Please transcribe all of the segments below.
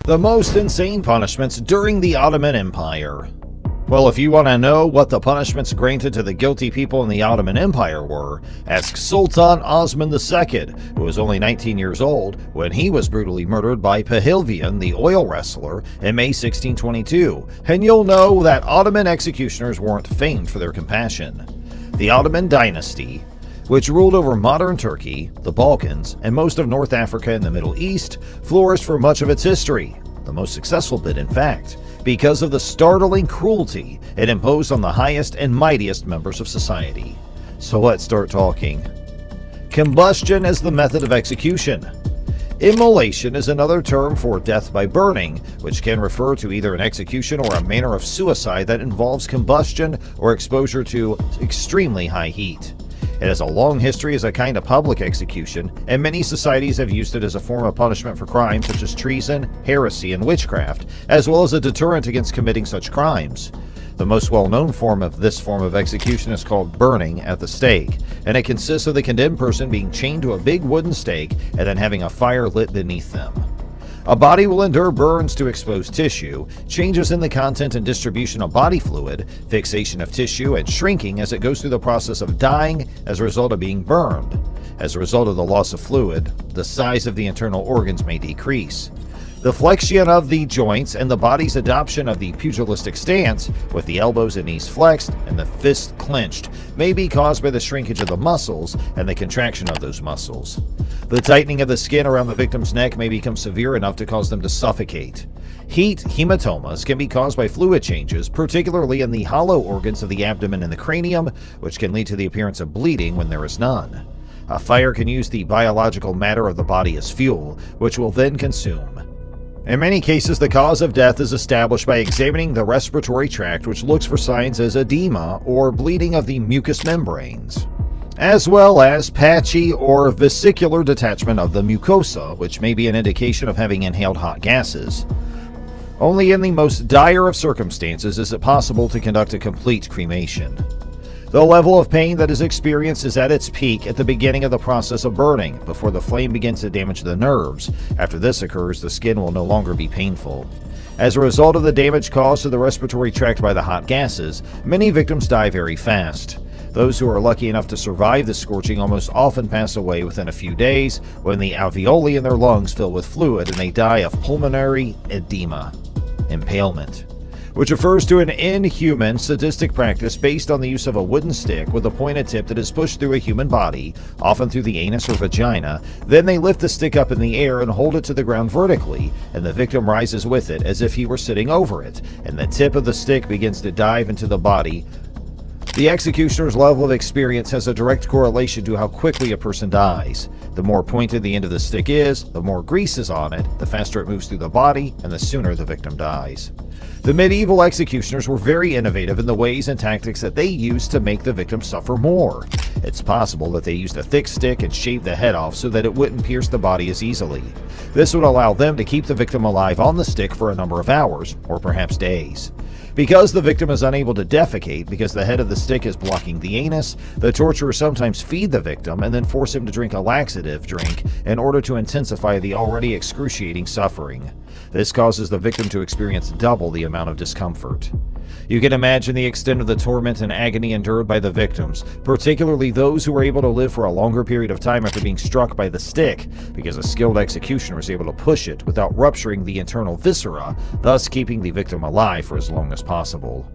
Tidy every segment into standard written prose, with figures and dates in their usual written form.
The most insane punishments during the Ottoman Empire. Well, if you want to know what the punishments granted to the guilty people in the Ottoman Empire were, ask Sultan Osman II, who was only 19 years old when he was brutally murdered by Pehlivan the Oil Wrestler in May 1622, and you'll know that Ottoman executioners weren't famed for their compassion. The Ottoman dynasty, which ruled over modern Turkey, the Balkans, and most of North Africa and the Middle East, flourished for much of its history, the most successful bit in fact, because of the startling cruelty it imposed on the highest and mightiest members of society. So let's start talking. Combustion as the method of execution. Immolation is another term for death by burning, which can refer to either an execution or a manner of suicide that involves combustion or exposure to extremely high heat. It has a long history as a kind of public execution, and many societies have used it as a form of punishment for crimes such as treason, heresy, and witchcraft, as well as a deterrent against committing such crimes. The most well-known form of this form of execution is called burning at the stake, and it consists of the condemned person being chained to a big wooden stake and then having a fire lit beneath them. A body will endure burns to exposed tissue, changes in the content and distribution of body fluid, fixation of tissue, and shrinking as it goes through the process of dying as a result of being burned. As a result of the loss of fluid, the size of the internal organs may decrease. The flexion of the joints and the body's adoption of the pugilistic stance, with the elbows and knees flexed and the fists clenched, may be caused by the shrinkage of the muscles and the contraction of those muscles. The tightening of the skin around the victim's neck may become severe enough to cause them to suffocate. Heat hematomas can be caused by fluid changes, particularly in the hollow organs of the abdomen and the cranium, which can lead to the appearance of bleeding when there is none. A fire can use the biological matter of the body as fuel, which will then consume. In many cases, the cause of death is established by examining the respiratory tract, which looks for signs as edema or bleeding of the mucous membranes, as well as patchy or vesicular detachment of the mucosa, which may be an indication of having inhaled hot gases. Only in the most dire of circumstances is it possible to conduct a complete cremation. The level of pain that is experienced is at its peak at the beginning of the process of burning, before the flame begins to damage the nerves. After this occurs, the skin will no longer be painful. As a result of the damage caused to the respiratory tract by the hot gases, many victims die very fast. Those who are lucky enough to survive the scorching almost often pass away within a few days, when the alveoli in their lungs fill with fluid and they die of pulmonary edema. Impalement, which refers to an inhuman, sadistic practice based on the use of a wooden stick with a pointed tip that is pushed through a human body, often through the anus or vagina. Then they lift the stick up in the air and hold it to the ground vertically, and the victim rises with it as if he were sitting over it, and the tip of the stick begins to dive into the body. The executioner's level of experience has a direct correlation to how quickly a person dies. The more pointed the end of the stick is, the more grease is on it, the faster it moves through the body, and the sooner the victim dies. The medieval executioners were very innovative in the ways and tactics that they used to make the victim suffer more. It's possible that they used a thick stick and shaved the head off so that it wouldn't pierce the body as easily. This would allow them to keep the victim alive on the stick for a number of hours, or perhaps days. Because the victim is unable to defecate because the head of the stick is blocking the anus, the torturers sometimes feed the victim and then force him to drink a laxative drink in order to intensify the already excruciating suffering. This causes the victim to experience double the amount of discomfort. You can imagine the extent of the torment and agony endured by the victims, particularly those who were able to live for a longer period of time after being struck by the stick, because a skilled executioner was able to push it without rupturing the internal viscera, thus keeping the victim alive for as long as possible.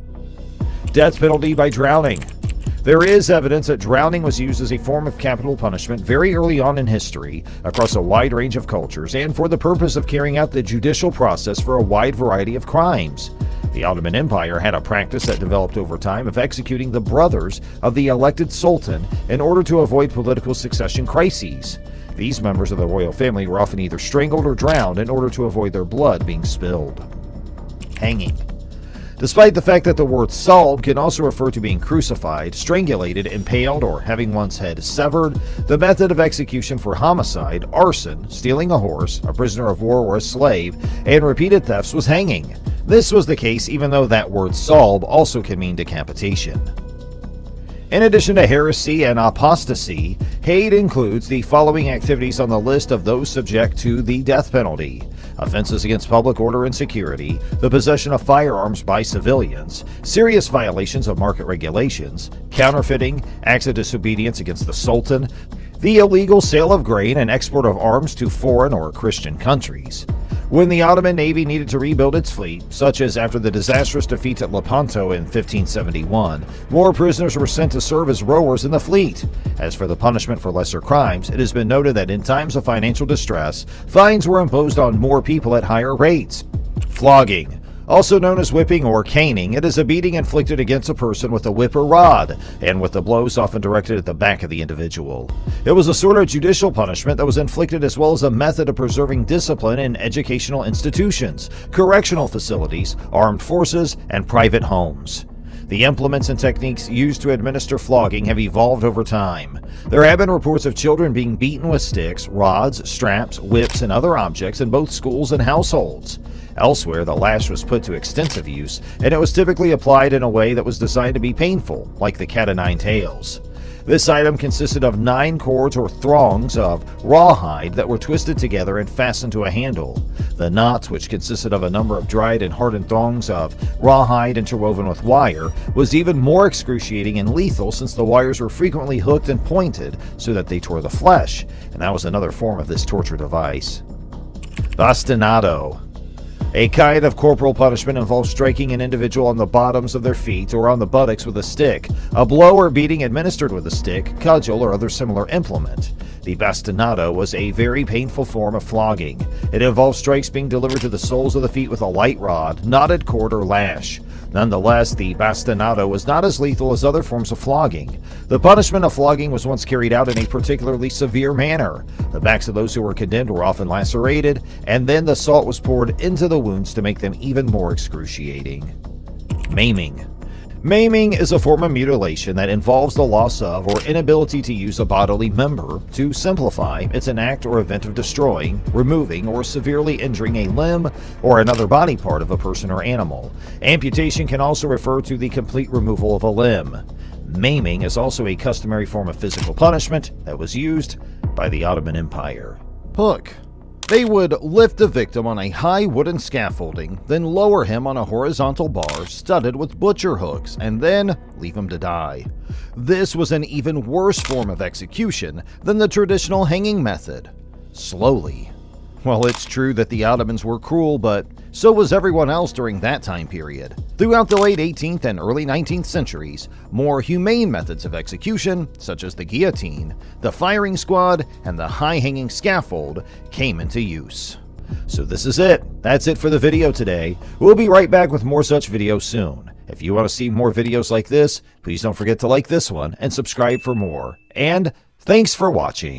Death penalty by drowning. There is evidence that drowning was used as a form of capital punishment very early on in history, across a wide range of cultures, and for the purpose of carrying out the judicial process for a wide variety of crimes. The Ottoman Empire had a practice that developed over time of executing the brothers of the elected sultan in order to avoid political succession crises. These members of the royal family were often either strangled or drowned in order to avoid their blood being spilled. Hanging. Despite the fact that the word salb can also refer to being crucified, strangulated, impaled, or having one's head severed, the method of execution for homicide, arson, stealing a horse, a prisoner of war or a slave, and repeated thefts was hanging. This was the case even though that word salb also can mean decapitation. In addition to heresy and apostasy, hate includes the following activities on the list of those subject to the death penalty: offenses against public order and security, the possession of firearms by civilians, serious violations of market regulations, counterfeiting, acts of disobedience against the Sultan, the illegal sale of grain and export of arms to foreign or Christian countries. When the Ottoman Navy needed to rebuild its fleet, such as after the disastrous defeat at Lepanto in 1571, more prisoners were sent to serve as rowers in the fleet. As for the punishment for lesser crimes, it has been noted that in times of financial distress, fines were imposed on more people at higher rates. Flogging. Also known as whipping or caning, it is a beating inflicted against a person with a whip or rod, and with the blows often directed at the back of the individual. It was a sort of judicial punishment that was inflicted as well as a method of preserving discipline in educational institutions, correctional facilities, armed forces, and private homes. The implements and techniques used to administer flogging have evolved over time. There have been reports of children being beaten with sticks, rods, straps, whips, and other objects in both schools and households. Elsewhere, the lash was put to extensive use, and it was typically applied in a way that was designed to be painful, like the cat o' nine tails. This item consisted of 9 cords or thongs of rawhide that were twisted together and fastened to a handle. The knot, which consisted of a number of dried and hardened thongs of rawhide interwoven with wire, was even more excruciating and lethal since the wires were frequently hooked and pointed so that they tore the flesh, and that was another form of this torture device. Bastinado. A kind of corporal punishment involves striking an individual on the bottoms of their feet or on the buttocks with a stick, a blow or beating administered with a stick, cudgel, or other similar implement. The bastinado was a very painful form of flogging. It involved strikes being delivered to the soles of the feet with a light rod, knotted cord, or lash. Nonetheless, the bastinado was not as lethal as other forms of flogging. The punishment of flogging was once carried out in a particularly severe manner. The backs of those who were condemned were often lacerated, and then the salt was poured into the wounds to make them even more excruciating. Maiming. Maiming is a form of mutilation that involves the loss of or inability to use a bodily member. To simplify, it's an act or event of destroying, removing, or severely injuring a limb or another body part of a person or animal. Amputation can also refer to the complete removal of a limb. Maiming is also a customary form of physical punishment that was used by the Ottoman Empire. Hook. They would lift the victim on a high wooden scaffolding, then lower him on a horizontal bar studded with butcher hooks, and then leave him to die. This was an even worse form of execution than the traditional hanging method. Slowly. Well, it's true that the Ottomans were cruel, but so was everyone else during that time period. Throughout the late 18th and early 19th centuries, more humane methods of execution, such as the guillotine, the firing squad, and the high-hanging scaffold, came into use. So this is it. That's it for the video today. We'll be right back with more such videos soon. If you want to see more videos like this, please don't forget to like this one and subscribe for more. And thanks for watching.